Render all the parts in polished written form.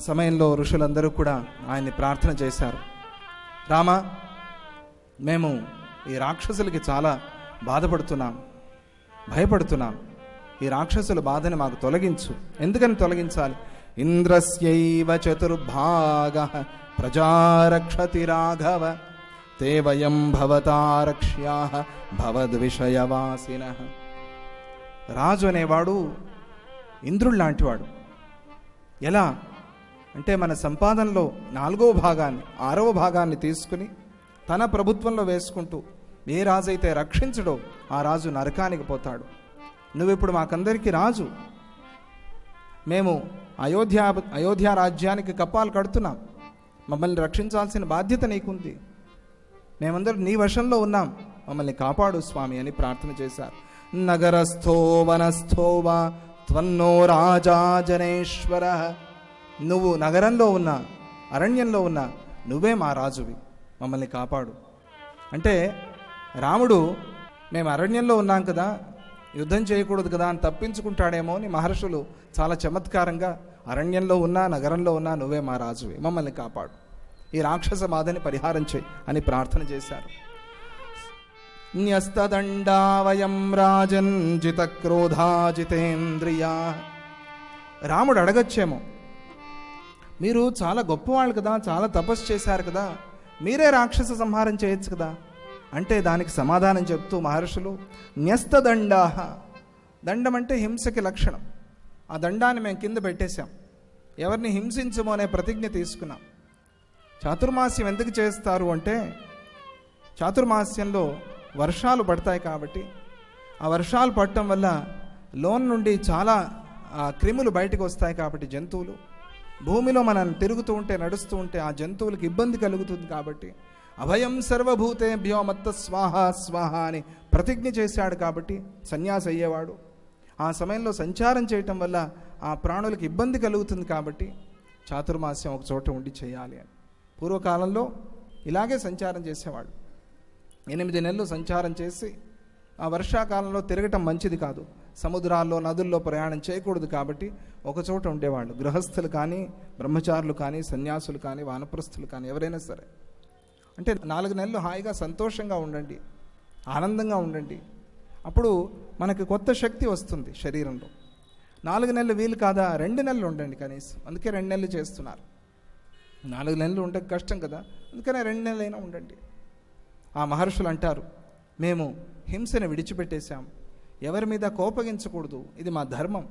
సమయంలో ఋషులందరూ కూడా ఆయన్ని ప్రార్థన చేశారు. రామ, మేము ఈ రాక్షసులకి చాలా బాధపడుతున్నాం, భయపడుతున్నాం. ఈ రాక్షసుల బాధని మాకు తొలగించు. ఎందుకని తొలగించాలి? ఇంద్రస్యైవ చతుర్భాగః ప్రజారక్షతి రాఘవ తే వయం భవతారక్ష్యాః భవద్విషయవాసినః. రాజు అనేవాడు ఇంద్రుడు లాంటివాడు. ఎలా అంటే మన సంపాదనలో 4వ భాగాన్ని 6వ భాగాన్ని తీసుకుని తన ప్రభుత్వంలో వేసుకుంటూ ఏ రాజు అయితే రక్షించడో ఆ రాజు నరకానికి పోతాడు. నువ్విప్పుడు మాకందరికీ రాజు, మేము అయోధ్య రాజ్యానికి కప్పాలు కడుతున్నాం, మమ్మల్ని రక్షించాల్సిన బాధ్యత నీకుంది, మేమందరం నీ వశంలో ఉన్నాం, మమ్మల్ని కాపాడు స్వామి అని ప్రార్థన చేశారు. నగరస్థో వనస్థో వా త్వన్నో రాజా జనేశ్వర. నువ్వు నగరంలో ఉన్నా అరణ్యంలో ఉన్నా నువ్వే మా రాజువి, మమ్మల్ని కాపాడు. అంటే రాముడు మేము అరణ్యంలో ఉన్నాం కదా, యుద్ధం చేయకూడదు కదా అని తప్పించుకుంటాడేమో అని మహర్షులు చాలా చమత్కారంగా అరణ్యంలో ఉన్నా నగరంలో ఉన్నా నువ్వే మా రాజువి, మమ్మల్ని కాపాడు, ఈ రాక్షస బాధని పరిహారం చేయి అని ప్రార్థన చేశారు. న్యస్తదండావయం రాజన్ జిత క్రోధాజితేంద్రియా. రాముడు అడగచ్చేమో, మీరు చాలా గొప్పవాళ్ళు కదా, చాలా తపస్సు చేశారు కదా, మీరే రాక్షస సంహారం చేయొచ్చు కదా అంటే దానికి సమాధానం చెప్తూ మహర్షులు న్యస్తదండాహ. దండం అంటే హింసకి లక్షణం. ఆ దండాన్ని మేము కింద పెట్టేశాం, ఎవరిని హింసించము అనే ప్రతిజ్ఞ తీసుకున్నాం. చాతుర్మాస్యం ఎందుకు చేస్తారు అంటే చాతుర్మాస్యంలో వర్షాలు పడతాయి కాబట్టి ఆ వర్షాలు పడటం వల్ల లోన్ నుండి చాలా క్రిములు బయటకు వస్తాయి కాబట్టి జంతువులు భూమిలో మనం తిరుగుతూ ఉంటే నడుస్తూ ఉంటే ఆ జంతువులకు ఇబ్బంది కలుగుతుంది కాబట్టి అభయం సర్వభూతేభ్యో మత్త స్వాహ స్వాహ అని ప్రతిజ్ఞ చేశాడు. కాబట్టి సన్యాసి అయ్యేవాడు ఆ సమయంలో సంచారం చేయటం వల్ల ఆ ప్రాణులకు ఇబ్బంది కలుగుతుంది కాబట్టి చాతుర్మాస్యం ఒక చోట ఉండి చేయాలి అని పూర్వకాలంలో ఇలాగే సంచారం చేసేవాడు. 8 నెలలు సంచారం చేసి ఆ వర్షాకాలంలో తిరగటం మంచిది కాదు, సముద్రాల్లో నదుల్లో ప్రయాణం చేయకూడదు కాబట్టి ఒకచోట ఉండేవాళ్ళు. గృహస్థులు కానీ బ్రహ్మచారులు కానీ సన్యాసులు కానీ వానప్రస్థులు కానీ ఎవరైనా సరే. అంటే 4 నెలలు హాయిగా సంతోషంగా ఉండండి, ఆనందంగా ఉండండి, అప్పుడు మనకు కొత్త శక్తి వస్తుంది శరీరంలో. 4 నెలలు వీలు కాదా, 2 నెలలు ఉండండి కనీసం. అందుకే 2 నెలలు చేస్తున్నారు. 4 నెలలు ఉంటే కష్టం కదా, అందుకనే 2 నెలలైనా ఉండండి. ఆ మహర్షులు అంటారు, మేము హింసను విడిచిపెట్టేశాం, ఎవరి మీద కోపగించకూడదు, ఇది మా ధర్మం,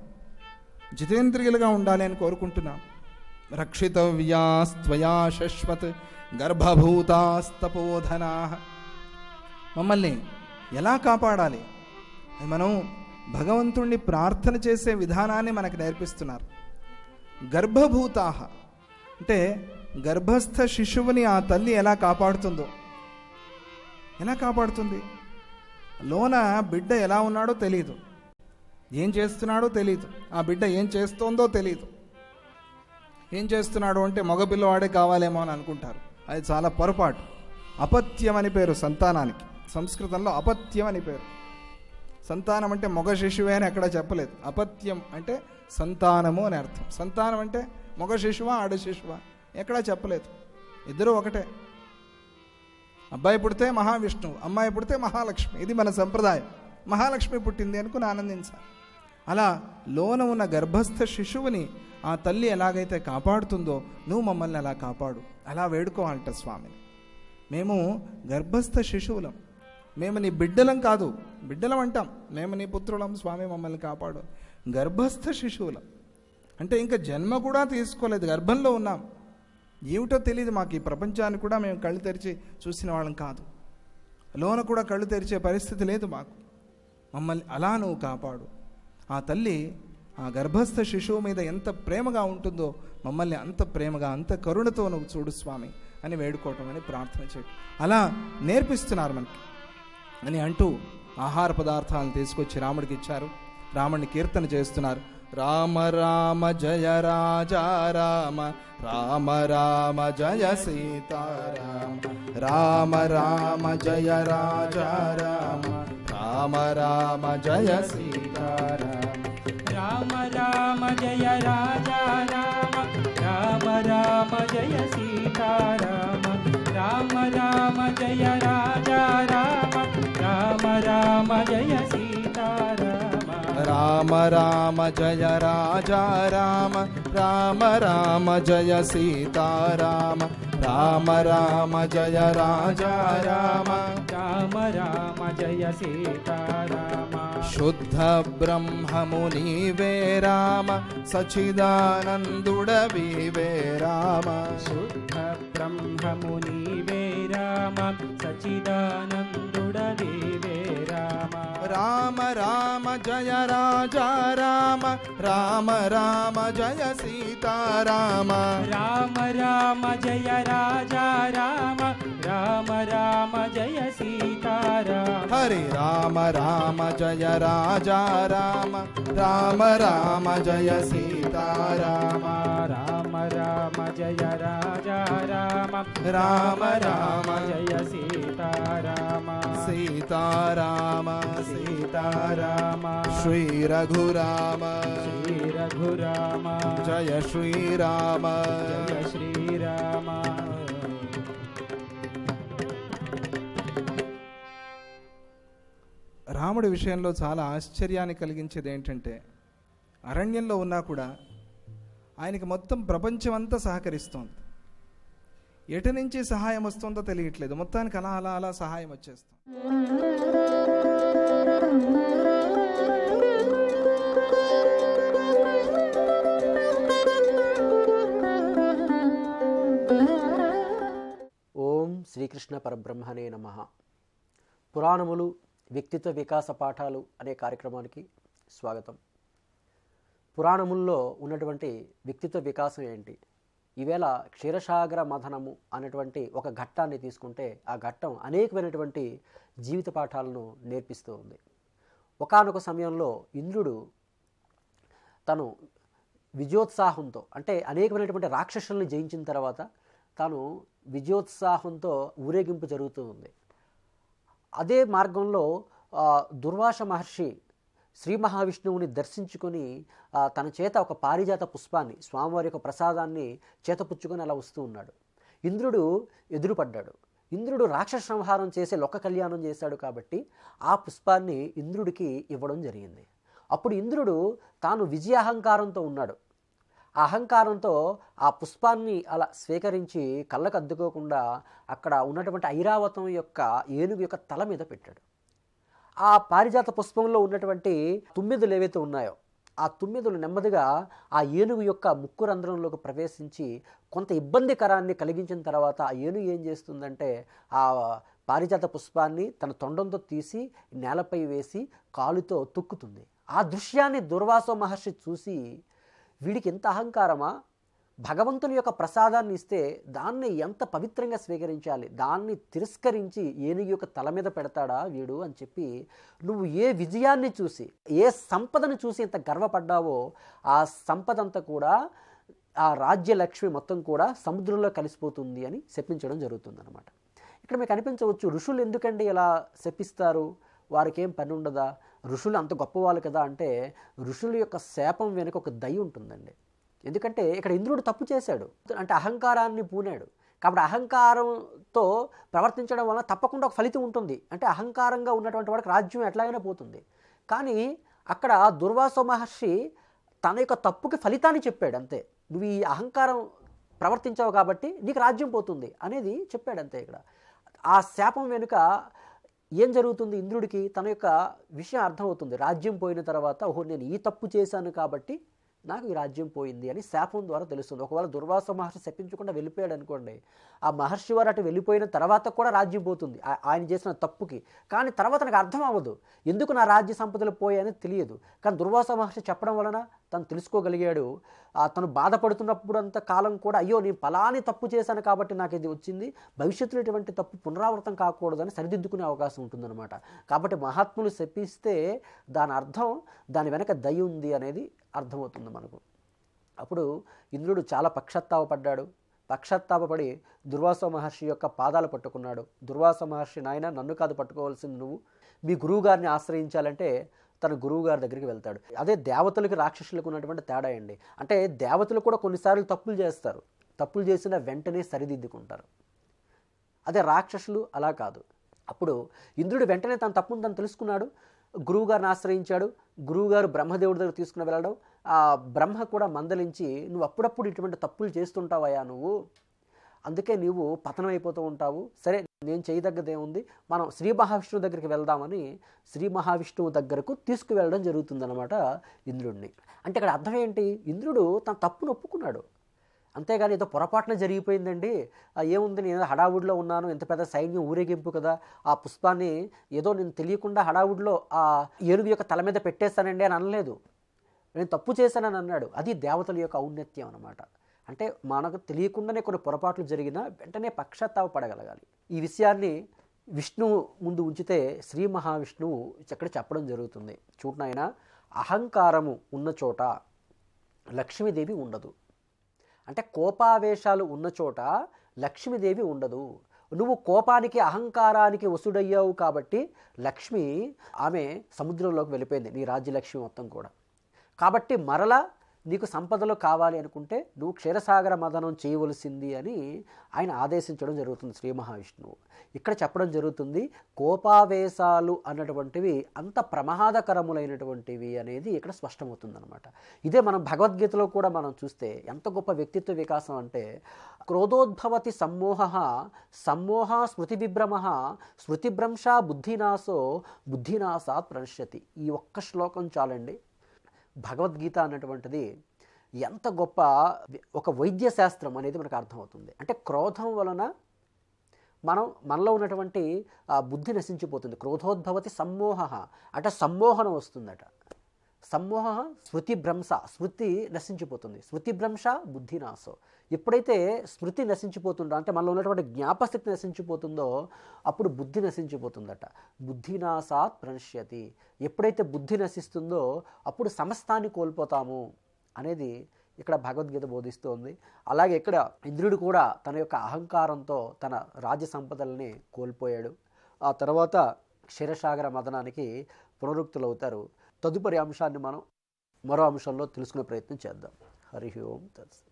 జితేంద్రియులుగా ఉండాలి అని కోరుకుంటున్నాం. రక్షితవ్యాస్త్వయా శశ్వత్ గర్భభూతాస్తపోధనా. మమ్మల్ని ఎలా కాపాడాలి, మనం భగవంతుణ్ణి ప్రార్థన చేసే విధానాన్ని మనకు నేర్పిస్తున్నారు. గర్భభూతాహ అంటే గర్భస్థ శిశువుని ఆ తల్లి ఎలా కాపాడుతుందో, ఎలా కాపాడుతుంది? లోన బిడ్డ ఎలా ఉన్నాడో తెలియదు, ఏం చేస్తున్నాడో తెలియదు, ఆ బిడ్డ ఏం చేస్తోందో తెలియదు. ఏం చేస్తున్నాడు అంటే మగపిల్లవాడే కావాలేమో అని అనుకుంటారు, అది చాలా పొరపాటు. అపత్యం అని పేరు సంతానానికి, సంస్కృతంలో అపత్యం అని పేరు. సంతానం అంటే మగ శిశువే అని ఎక్కడా చెప్పలేదు, అపత్యం అంటే సంతానము అని అర్థం. సంతానం అంటే మగ శిశువా ఆడ శిశువా ఎక్కడా చెప్పలేదు, ఇద్దరూ ఒకటే. అబ్బాయి పుడితే మహావిష్ణువు, అమ్మాయి పుడితే మహాలక్ష్మి, ఇది మన సంప్రదాయం. మహాలక్ష్మి పుట్టింది అనుకుని ఆనందించాలి. అలా లోన ఉన్న గర్భస్థ శిశువుని ఆ తల్లి ఎలాగైతే కాపాడుతుందో నువ్వు మమ్మల్ని అలా కాపాడు, అలా వేడుకోవాలంట స్వామిని. మేము గర్భస్థ శిశువులం, మేము నీ బిడ్డలం కాదు, బిడ్డలం అంటాం, మేము నీ పుత్రులం, స్వామి మమ్మల్ని కాపాడు. గర్భస్థ శిశువులం అంటే ఇంకా జన్మ కూడా తీసుకోలేదు, గర్భంలో ఉన్నాం, ఏమిటో తెలియదు మాకు. ఈ ప్రపంచాన్ని కూడా మేము కళ్ళు తెరిచి చూసిన వాళ్ళం కాదు, లోన కూడా కళ్ళు తెరిచే పరిస్థితి లేదు మాకు, మమ్మల్ని అలా నువ్వు కాపాడు. ఆ తల్లి ఆ గర్భస్థ శిశువు మీద ఎంత ప్రేమగా ఉంటుందో మమ్మల్ని అంత ప్రేమగా అంత కరుణతో నువ్వు చూడు స్వామి అని వేడుకోవటం అని ప్రార్థన చేయటం అలా నేర్పిస్తున్నారు మనకి అని అంటూ ఆహార పదార్థాలను తీసుకొచ్చి రాముడికి ఇచ్చారు. రాముడిని కీర్తన చేస్తున్నారు. రామ రామ జయ రాజా రామ, రామ రామ జయ సీతారామ, రామ రామ జయ రాజా రామ, రామ రామ జయ సీతారామ, రామ రామ జయ రాజా రామ, రామ రామ జయ సీతారామ రామ రామ జయ రాజా రామ రామ రామ జయ సీతారామ రామ రామ జయ రాజా రామ రామ రామ జయ సీతారామ రామ రామ జయ రాజా రామ రామ రామ జయ సీతారామ శుద్ధ బ్రహ్మము నీవే రామ సచిదానందుడవీవే రామ శుద్ధ బ్రహ్మము నీవే రామ సచిదానందుడవీవే రామ రామ రామ జయ రాజా రామ రామ రామ జయ సీతారామ రామ రామ జయ రాజా రామ రామ రామ జయ సీతారామ హరి రామ రామ జయ రాజా రామ రామ రామ జయ సీతారామ రామ రామ జయ రాజా రామ రామ రామ జయ సీతారామ సీతారామ సీతారామ శ్రీ రఘురామ శ్రీ రఘురామ జయ శ్రీరామ జయ శ్రీరామ రాముడి విషయంలో చాలా ఆశ్చర్యాన్ని కలిగించేది ఏంటంటే అరణ్యంలో ఉన్నా కూడా ఆయనకి మొత్తం ప్రపంచం అంతా సహకరిస్తోంది. ఎటు నుంచి సహాయం వస్తుందో తెలియట్లేదు, మొత్తానికి అలా అలా అలా సహాయం వచ్చేస్తుంది. ఓం శ్రీకృష్ణ పరబ్రహ్మణే నమః. పురాణములు వ్యక్తిత్వ వికాస పాఠాలు అనే కార్యక్రమానికి స్వాగతం. పురాణముల్లో ఉన్నటువంటి వ్యక్తిత్వ వికాసం ఏంటి? ఈవేళ క్షీరసాగర మథనము అనేటువంటి ఒక ఘట్టాన్ని తీసుకుంటే ఆ ఘట్టం అనేకమైనటువంటి జీవిత పాఠాలను నేర్పిస్తూ ఉంది. ఒకానొక సమయంలో ఇంద్రుడు తను విజయోత్సాహంతో, అంటే అనేకమైనటువంటి రాక్షసుల్ని జయించిన తర్వాత తాను విజయోత్సాహంతో ఊరేగింపు జరుగుతూ ఉంది. అదే మార్గంలో దుర్వాస మహర్షి శ్రీ మహావిష్ణువుని దర్శించుకొని తన చేత ఒక పారిజాత పుష్పాన్ని, స్వామివారి యొక్క ప్రసాదాన్ని చేతపుచ్చుకొని అలా వస్తూ ఉన్నాడు. ఇంద్రుడు ఎదురుపడ్డాడు. ఇంద్రుడు రాక్షస సంహారం చేసే లోక కళ్యాణం చేశాడు కాబట్టి ఆ పుష్పాన్ని ఇంద్రుడికి ఇవ్వడం జరిగింది. అప్పుడు ఇంద్రుడు తాను విజయాహంకారంతో ఉన్నాడు. ఆ అహంకారంతో ఆ పుష్పాన్ని అలా స్వీకరించి కళ్ళకు అద్దుకోకుండా అక్కడ ఉన్నటువంటి ఐరావతం యొక్క ఏనుగు యొక్క తల మీద పెట్టాడు. ఆ పారిజాత పుష్పంలో ఉన్నటువంటి తుమ్మెదలు ఏవైతే ఉన్నాయో ఆ తుమ్మెదలు నెమ్మదిగా ఆ ఏనుగు యొక్క ముక్కు రంధ్రంలోకి ప్రవేశించి కొంత ఇబ్బందికరాన్ని కలిగించిన తర్వాత ఆ ఏనుగు ఏం చేస్తుందంటే ఆ పారిజాత పుష్పాన్ని తన తొండంతో తీసి నేలపై వేసి కాలుతో తొక్కుతుంది. ఆ దృశ్యాన్ని దుర్వాస మహర్షి చూసి, వీడికి ఎంత అహంకారమా, భగవంతుని యొక్క ప్రసాదాన్ని ఇస్తే దాన్ని ఎంత పవిత్రంగా స్వీకరించాలి, దాన్ని తిరస్కరించి ఏనుగు యొక్క తల మీద పెడతాడా వీడు అని చెప్పి, నువ్వు ఏ విజయాన్ని చూసి, ఏ సంపదను చూసి ఎంత గర్వపడ్డావో ఆ సంపద అంతా కూడా, ఆ రాజ్యలక్ష్మి మొత్తం కూడా సముద్రంలో కలిసిపోతుంది అని శపించడం జరుగుతుందన్నమాట. ఇక్కడ మీకు అనిపించవచ్చు, ఋషులు ఎందుకండి ఇలా శపిస్తారు, వారికి ఏం పని ఉండదా, ఋషులు అంత గొప్పవాళ్ళు కదా అంటే, ఋషుల యొక్క శాపం వెనుక ఒక దయ ఉంటుందండి. ఎందుకంటే ఇక్కడ ఇంద్రుడు తప్పు చేశాడు, అంటే అహంకారాన్ని పూనాడు కాబట్టి అహంకారంతో ప్రవర్తించడం వల్ల తప్పకుండా ఒక ఫలితం ఉంటుంది. అంటే అహంకారంగా ఉన్నటువంటి వాడికి రాజ్యం ఎట్లాగైనా పోతుంది. కానీ అక్కడ దుర్వాస మహర్షి తన యొక్క తప్పుకి ఫలితాన్ని చెప్పాడు అంతే. నువ్వు ఈ అహంకారం ప్రవర్తించావు కాబట్టి నీకు రాజ్యం పోతుంది అనేది చెప్పాడు అంతే. ఇక్కడ ఆ శాపం వెనుక ఏం జరుగుతుంది, ఇంద్రుడికి తన యొక్క విషయం అర్థమవుతుంది. రాజ్యం పోయిన తర్వాత ఓహో నేను ఈ తప్పు చేశాను కాబట్టి నాకు ఈ రాజ్యం పోయింది అని శాపం ద్వారా తెలుస్తుంది. ఒకవేళ దుర్వాస మహర్షి శపించకుండా వెళ్ళిపోయాడు అనుకోండి, ఆ మహర్షి వారు అటు వెళ్ళిపోయిన తర్వాత కూడా రాజ్యం పోతుంది ఆయన చేసిన తప్పుకి. కానీ తర్వాత నాకు అర్థం అవ్వదు, ఎందుకు నా రాజ్య సంపదలు పోయాయని తెలియదు. కానీ దుర్వాస మహర్షి చెప్పడం వలన తను తెలుసుకోగలిగాడు. తను బాధపడుతున్నప్పుడు అంత కాలం కూడా అయ్యో నేను ఫలాని తప్పు చేశాను కాబట్టి నాకు ఇది వచ్చింది, భవిష్యత్తులో ఇటువంటి తప్పు పునరావృతం కాకూడదని సరిదిద్దుకునే అవకాశం ఉంటుందన్నమాట. కాబట్టి మహాత్ములు శపిస్తే దాని అర్థం, దాని వెనక దయ ఉంది అనేది అర్థమవుతుంది మనకు. అప్పుడు ఇంద్రుడు చాలా పశ్చాత్తాపడ్డాడు. పశ్చాత్తాపడి దుర్వాస మహర్షి యొక్క పాదాలు పట్టుకున్నాడు. దుర్వాస మహర్షి, నాయన నన్ను కాదు పట్టుకోవాల్సింది నువ్వు, మీ గురువు గారిని ఆశ్రయించాలంటే తన గురువు గారి దగ్గరికి వెళ్తాడు. అదే దేవతలకి రాక్షసులకు ఉన్నటువంటి తేడా అండి. అంటే దేవతలు కూడా కొన్నిసార్లు తప్పులు చేస్తారు, తప్పులు చేసిన వెంటనే సరిదిద్దుకుంటారు. అదే రాక్షసులు అలా కాదు. అప్పుడు ఇంద్రుడు వెంటనే తన తప్పును తను తెలుసుకున్నాడు, గురువుగారిని ఆశ్రయించాడు. గురువుగారు బ్రహ్మదేవుడి దగ్గర తీసుకుని వెళ్ళడం, ఆ బ్రహ్మ కూడా మందలించి, నువ్వు అప్పుడప్పుడు ఇటువంటి తప్పులు చేస్తుంటావయ్యా, నువ్వు అందుకే నీవు పతనం అయిపోతూ ఉంటావు. సరే, నేను చేయదగ్గదేముంది, మనం శ్రీ మహావిష్ణువు దగ్గరికి వెళ్దామని శ్రీ మహావిష్ణువు దగ్గరకు తీసుకువెళ్ళడం జరుగుతుందన్నమాట ఇంద్రుడిని. అంటే ఇక్కడ అర్థం ఏంటి, ఇంద్రుడు తన తప్పును ఒప్పుకున్నాడు, అంతేగాని ఏదో పొరపాటున జరిగిపోయిందండి, ఏముంది, నేను హడావుడిలో ఉన్నాను, ఎంత పెద్ద సైన్యం ఊరేగింపు కదా, ఆ పుష్పాన్ని ఏదో నేను తెలియకుండా హడావుడిలో ఆ ఏనుగు యొక్క తల మీద పెట్టేస్తానండి అని అనలేదు, నేను తప్పు చేశానని అన్నాడు. అది దేవతల యొక్క ఔన్నత్యం అన్నమాట. అంటే మనకు తెలియకుండానే కొన్ని పొరపాట్లు జరిగినా వెంటనే పశ్చాత్తాపడగలగాలి. ఈ విషయాన్ని విష్ణువు ముందు ఉంచితే శ్రీ మహావిష్ణువు ఇక్కడ చెప్పడం జరుగుతుంది. చూడనైనా, అహంకారము ఉన్న చోట లక్ష్మీదేవి ఉండదు. అంటే కోపావేశాలు ఉన్న చోట లక్ష్మీదేవి ఉండదు. నువ్వు కోపానికి అహంకారానికి వసుడయ్యావు కాబట్టి లక్ష్మి ఆమె సముద్రంలోకి వెళ్ళిపోయింది, నీ రాజ్యలక్ష్మి మొత్తం కూడా. కాబట్టి మరలా నీకు సంపదలు కావాలి అనుకుంటే నువ్వు క్షీరసాగర మదనం చేయవలసింది అని ఆయన ఆదేశించడం జరుగుతుంది శ్రీ మహావిష్ణువు. ఇక్కడ చెప్పడం జరుగుతుంది, కోపావేశాలు అన్నటువంటివి అంత ప్రమాదకరములైనటువంటివి అనేది ఇక్కడ స్పష్టమవుతుందన్నమాట. ఇదే మనం భగవద్గీతలో కూడా మనం చూస్తే ఎంత గొప్ప వ్యక్తిత్వ వికాసం అంటే, క్రోధోద్భవతి సమ్మోహ, సమ్మోహ స్మృతి విభ్రమ, స్మృతిభ్రంశ బుద్ధినాశో, బుద్ధినాశాత్ ప్రణశ్యతి. ఈ ఒక్క శ్లోకం చాలండి. భగవద్గీత అన్నటువంటిది ఎంత గొప్ప ఒక వైద్య శాస్త్రం అనేది మనకు అర్థమవుతుంది. అంటే క్రోధం వలన మనలో ఉన్నటువంటి బుద్ధి నశించిపోతుంది. క్రోధోద్భవతి సమ్మోహ అంటే సమ్మోహనం వస్తుందట. సమ్మోహ స్మృతి భ్రంశ, స్మృతి నశించిపోతుంది. స్మృతి భ్రంశ బుద్ధినాశో. ఎప్పుడైతే స్మృతి నశించిపోతుందో, అంటే మనలో ఉన్నటువంటి జ్ఞాపశక్తి నశించిపోతుందో అప్పుడు బుద్ధి నశించిపోతుందట. బుద్ధినాశాత్ ప్రణశ్యతి. ఎప్పుడైతే బుద్ధి నశిస్తుందో అప్పుడు సమస్తాన్ని కోల్పోతాము అనేది ఇక్కడ భగవద్గీత బోధిస్తోంది. అలాగే ఇక్కడ ఇంద్రుడు కూడా తన యొక్క అహంకారంతో తన రాజ్య సంపదల్ని కోల్పోయాడు. ఆ తర్వాత క్షీరసాగర మదనానికి పునరుక్తులవుతారు. తదుపరి అంశాన్ని మనం మరో అంశంలో తెలుసుకునే ప్రయత్నం చేద్దాం. హరి ఓం తత్సత్.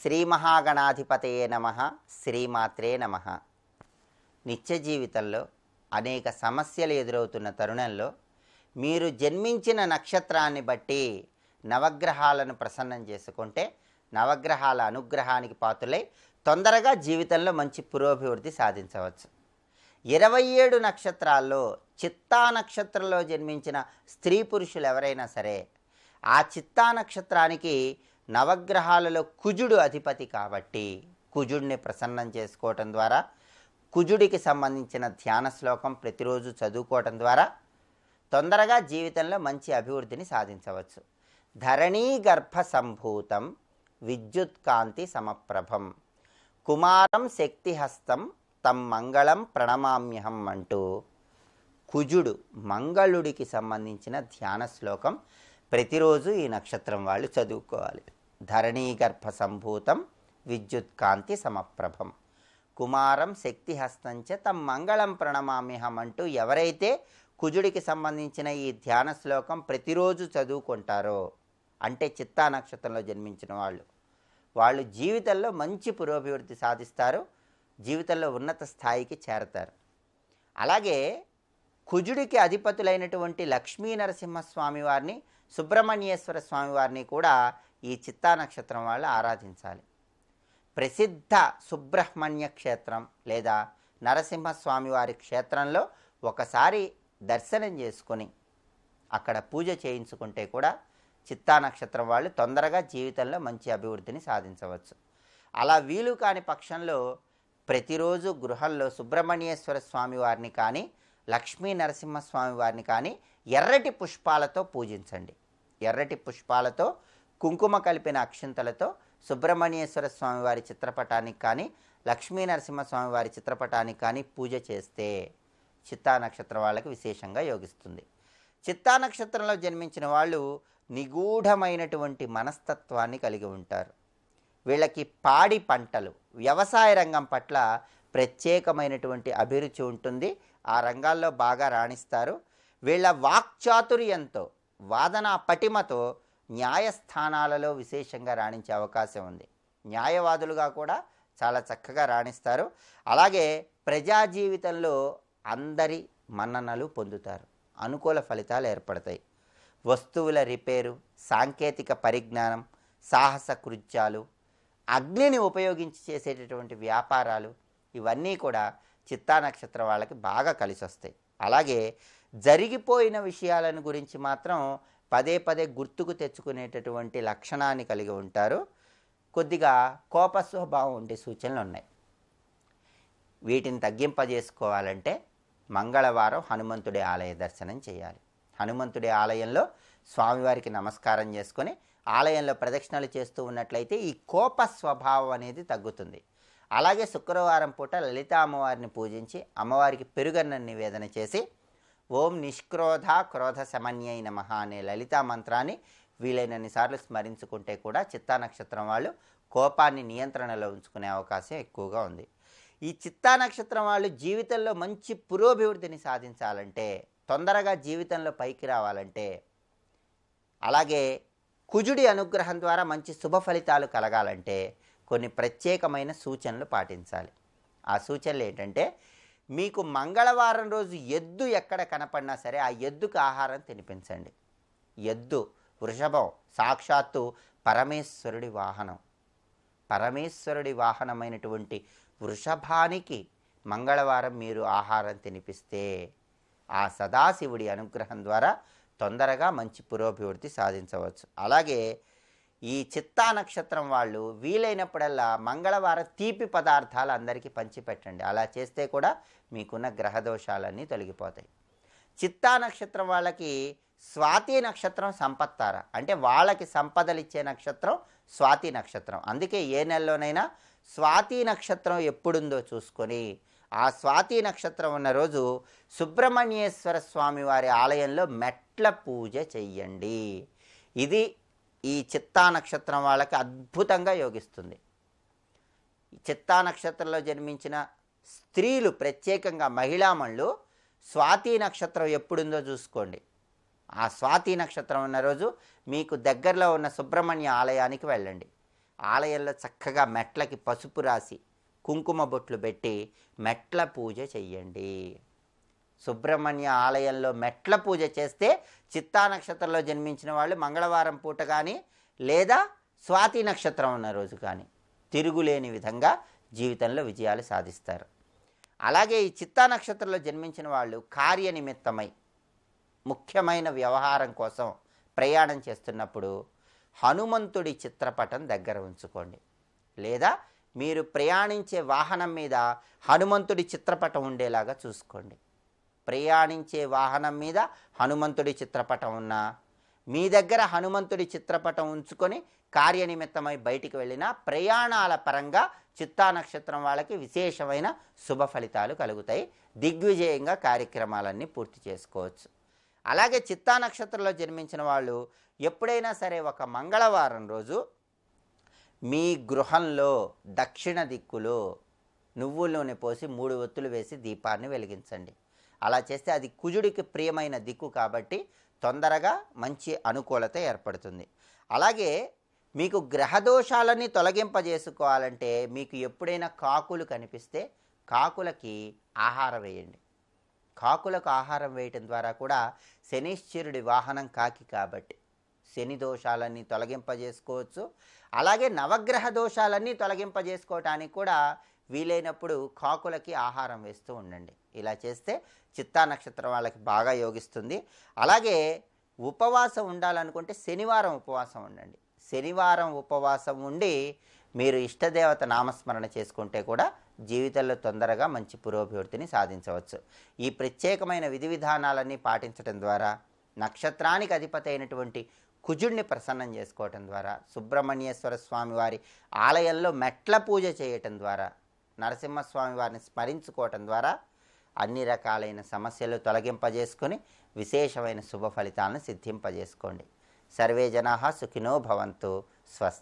శ్రీ మహాగణాధిపతయే నమః. శ్రీమాత్రే నమః. నిత్య జీవితంలో అనేక సమస్యలు ఎదురవుతున్న తరుణంలో మీరు జన్మించిన నక్షత్రాన్ని బట్టి నవగ్రహాలను ప్రసన్నం చేసుకుంటే నవగ్రహాల అనుగ్రహానికి పాత్రులై తొందరగా జీవితంలో మంచి పురోభివృద్ధి సాధించవచ్చు. 27 నక్షత్రాల్లో చిత్తా నక్షత్రంలో జన్మించిన స్త్రీ పురుషులు ఎవరైనా సరే, ఆ చిత్తా నక్షత్రానికి నవగ్రహాలలో కుజుడు అధిపతి కాబట్టి కుజుడిని ప్రసన్నం చేసుకోవటం ద్వారా, కుజుడికి సంబంధించిన ధ్యాన శ్లోకం ప్రతిరోజు చదువుకోవటం ద్వారా తొందరగా జీవితంలో మంచి అభివృద్ధిని సాధించవచ్చు. ధరణీ గర్భ సంభూతం విద్యుత్కాంతి సమప్రభం కుమారం శక్తిహస్తం తం మంగళం ప్రణమామ్యహం అంటూ కుజుడు మంగళుడికి సంబంధించిన ధ్యాన శ్లోకం ప్రతిరోజు ఈ నక్షత్రం వాళ్ళు చదువుకోవాలి. ధరణీ గర్భ సంభూతం విద్యుత్కాంతి సమప్రభం కుమారం శక్తిహస్తంచ తం మంగళం ప్రణమామ్యహం అంటూ ఎవరైతే కుజుడికి సంబంధించిన ఈ ధ్యాన శ్లోకం ప్రతిరోజు చదువుకుంటారో, అంటే చిత్తా నక్షత్రంలో జన్మించిన వాళ్ళు జీవితంలో మంచి పురోభివృద్ధి సాధిస్తారు, జీవితంలో ఉన్నత స్థాయికి చేరతారు. అలాగే కుజుడికి అధిపతులైనటువంటి లక్ష్మీ నరసింహస్వామి వారిని, సుబ్రహ్మణ్యేశ్వర స్వామి వారిని కూడా ఈ చిత్తా నక్షత్రం వాళ్ళు ఆరాధించాలి. ప్రసిద్ధ సుబ్రహ్మణ్య క్షేత్రం లేదా నరసింహస్వామి వారి క్షేత్రంలో ఒకసారి దర్శనం చేసుకొని అక్కడ పూజ చేయించుకుంటే కూడా చిత్తా నక్షత్రం వాళ్ళు తొందరగా జీవితంలో మంచి అభివృద్ధిని సాధించవచ్చు. అలా వీలు కాని పక్షంలో ప్రతిరోజు గృహంలో సుబ్రహ్మణ్యేశ్వర స్వామి వారిని కానీ, లక్ష్మీ నరసింహస్వామి వారిని కానీ ఎర్రటి పుష్పాలతో పూజించండి. ఎర్రటి పుష్పాలతో కుంకుమ కలిపిన అక్షింతలతో సుబ్రహ్మణ్యేశ్వర స్వామి వారి చిత్రపటానికి కానీ, లక్ష్మీ నరసింహస్వామి వారి చిత్రపటానికి కానీ పూజ చేస్తే చిత్తా నక్షత్రం వాళ్ళకి విశేషంగా యోగిస్తుంది. చిత్తా నక్షత్రంలో జన్మించిన వాళ్ళు నిగూఢమైనటువంటి మనస్తత్వాన్ని కలిగి ఉంటారు. వీళ్ళకి పాడి పంటలు, వ్యవసాయ రంగం పట్ల ప్రత్యేకమైనటువంటి అభిరుచి ఉంటుంది. ఆ రంగాల్లో బాగా రాణిస్తారు. వీళ్ళ వాక్చాతుర్యంతో, వాదన పటిమతో న్యాయస్థానాలలో విశేషంగా రాణించే అవకాశం ఉంది. న్యాయవాదులుగా కూడా చాలా చక్కగా రాణిస్తారు. అలాగే ప్రజా జీవితంలో అందరి మన్ననలు పొందుతారు. అనుకూల ఫలితాలు ఏర్పడతాయి. వస్తువుల రిపేరు, సాంకేతిక పరిజ్ఞానం, సాహస కృత్యాలు, అగ్నిని ఉపయోగించి చేసేటటువంటి వ్యాపారాలు, ఇవన్నీ కూడా చిత్తా నక్షత్రం వాళ్ళకి బాగా కలిసి వస్తాయి. అలాగే జరిగిపోయిన విషయాలను గురించి మాత్రం పదే పదే గుర్తుకు తెచ్చుకునేటటువంటి లక్షణాన్ని కలిగి ఉంటారు. కొద్దిగా కోప స్వభావం ఉండే సూచనలు ఉన్నాయి. వీటిని తగ్గింపజేసుకోవాలంటే మంగళవారం హనుమంతుడి ఆలయ దర్శనం చేయాలి. హనుమంతుడి ఆలయంలో స్వామివారికి నమస్కారం చేసుకొని ఆలయంలో ప్రదక్షిణలు చేస్తూ ఉన్నట్లయితే ఈ కోప స్వభావం అనేది తగ్గుతుంది. అలాగే శుక్రవారం పూట లలితా అమ్మవారిని పూజించి అమ్మవారికి పెరుగన్నం నివేదన చేసి ఓం నిష్క్రోధ క్రోధ సమన్యై నమః అనే లలితా మంత్రాన్ని వీలైనన్ని సార్లు స్మరించుకుంటే కూడా చిత్తా నక్షత్రం వాళ్ళు కోపాన్ని నియంత్రణలో ఉంచుకునే అవకాశం ఎక్కువగా ఉంది. ఈ చిత్తా నక్షత్రం వాళ్ళు జీవితంలో మంచి పురోభివృద్ధిని సాధించాలంటే, తొందరగా జీవితంలో పైకి రావాలంటే, అలాగే కుజుడి అనుగ్రహం ద్వారా మంచి శుభ ఫలితాలు కలగాలంటే కొన్ని ప్రత్యేకమైన సూచనలు పాటించాలి. ఆ సూచనలు ఏంటంటే, మీకు మంగళవారం రోజు ఎద్దు ఎక్కడ కనపడినా సరే ఆ ఎద్దుకు ఆహారం తినిపించండి. ఎద్దు, వృషభం సాక్షాత్తు పరమేశ్వరుడి వాహనం. పరమేశ్వరుడి వాహనమైనటువంటి వృషభానికి మంగళవారం మీరు ఆహారం తినిపిస్తే ఆ సదాశివుడి అనుగ్రహం ద్వారా తొందరగా మంచి పురోభివృద్ధి సాధించవచ్చు. అలాగే ఈ చిత్తా నక్షత్రం వాళ్ళు వీలైనప్పుడల్లా మంగళవారం తీపి పదార్థాలు అందరికీ పంచిపెట్టండి. అలా చేస్తే కూడా మీకున్న గ్రహదోషాలన్నీ తొలగిపోతాయి. చిత్తా నక్షత్రం వాళ్ళకి స్వాతి నక్షత్రం సంపత్తార, అంటే వాళ్ళకి సంపదలు ఇచ్చే నక్షత్రం స్వాతి నక్షత్రం. అందుకే ఏ నెలలోనైనా స్వాతి నక్షత్రం ఎప్పుడుందో చూసుకొని ఆ స్వాతి నక్షత్రం ఉన్న రోజు సుబ్రహ్మణ్యేశ్వర స్వామి వారి ఆలయంలో మెట్ల పూజ చెయ్యండి. ఇది ఈ చిత్తా నక్షత్రం వాళ్ళకి అద్భుతంగా యోగిస్తుంది. చిత్తా నక్షత్రంలో జన్మించిన స్త్రీలు, ప్రత్యేకంగా మహిళామణులు స్వాతి నక్షత్రం ఎప్పుడుందో చూసుకోండి. ఆ స్వాతి నక్షత్రం ఉన్న రోజు మీకు దగ్గరలో ఉన్న సుబ్రహ్మణ్య ఆలయానికి వెళ్ళండి. ఆలయంలో చక్కగా మెట్లకి పసుపు రాసి కుంకుమ బొట్లు పెట్టి మెట్ల పూజ చెయ్యండి. సుబ్రహ్మణ్య ఆలయంలో మెట్ల పూజ చేస్తే చిత్తా నక్షత్రంలో జన్మించిన వాళ్ళు మంగళవారం పూట కానీ లేదా స్వాతి నక్షత్రం ఉన్న రోజు కానీ తిరుగులేని విధంగా జీవితంలో విజయాలు సాధిస్తారు. అలాగే ఈ చిత్తా నక్షత్రంలో జన్మించిన వాళ్ళు కార్యనిమిత్తమై ముఖ్యమైన వ్యవహారం కోసం ప్రయాణం చేస్తున్నప్పుడు హనుమంతుడి చిత్రపటం దగ్గర ఉంచుకోండి. లేదా మీరు ప్రయాణించే వాహనం మీద హనుమంతుడి చిత్రపటం ఉండేలాగా చూసుకోండి. ప్రయాణించే వాహనం మీద హనుమంతుడి చిత్రపటం ఉన్నా, మీ దగ్గర హనుమంతుడి చిత్రపటం ఉంచుకొని కార్యనిమిత్తమై బయటికి వెళ్ళినా ప్రయాణాల పరంగా చిత్తా నక్షత్రం వాళ్ళకి విశేషమైన శుభ ఫలితాలు కలుగుతాయి. దిగ్విజయంగా కార్యక్రమాలన్నీ పూర్తి చేసుకోవచ్చు. అలాగే చిత్తా నక్షత్రంలో జన్మించిన వాళ్ళు ఎప్పుడైనా సరే ఒక మంగళవారం రోజు మీ గృహంలో దక్షిణ దిక్కులో నువ్వుల నూనె పోసి 3 ఒత్తులు వేసి దీపాన్ని వెలిగించండి. అలా చేస్తే అది కుజుడికి ప్రియమైన దిక్కు కాబట్టి తొందరగా మంచి అనుకూలత ఏర్పడుతుంది. అలాగే మీకు గ్రహదోషాలన్నీ తొలగింపజేసుకోవాలంటే మీకు ఎప్పుడైనా కాకులు కనిపిస్తే కాకులకి ఆహారం వేయండి. కాకులకు ఆహారం వేయటం ద్వారా కూడా శనీశ్వరుడి వాహనం కాకి కాబట్టి శని దోషాలన్నీ తొలగింపజేసుకోవచ్చు. అలాగే నవగ్రహ దోషాలన్నీ తొలగింపజేసుకోవటానికి కూడా వీలైనప్పుడు కాకులకి ఆహారం వేస్తూ ఉండండి. ఇలా చేస్తే చిత్తా నక్షత్రం వాళ్ళకి బాగా యోగిస్తుంది. అలాగే ఉపవాసం ఉండాలనుకుంటే శనివారం ఉపవాసం ఉండండి. శనివారం ఉపవాసం ఉండి మీరు ఇష్టదేవత నామస్మరణ చేసుకుంటే కూడా జీవితంలో తొందరగా మంచి పురోభివృద్ధిని సాధించవచ్చు. ఈ ప్రత్యేకమైన విధి విధానాలన్నీ పాటించడం ద్వారా నక్షత్రానికి అధిపతి అయినటువంటి కుజుడిని ప్రసన్నం చేసుకోవటం ద్వారా సుబ్రహ్మణ్యేశ్వర స్వామి వారి ఆలయంలో మెట్ల పూజ చేయటం ద్వారా నరసింహస్వామి వారిని స్మరించుకోవటం ద్వారా అన్ని రకాలైన సమస్యలు తొలగింపజేసుకొని విశేషమైన శుభ ఫలితాలను సిద్ధింపజేసుకోండి. సర్వే జనాః సుఖినో భవంతు. స్వస్తి.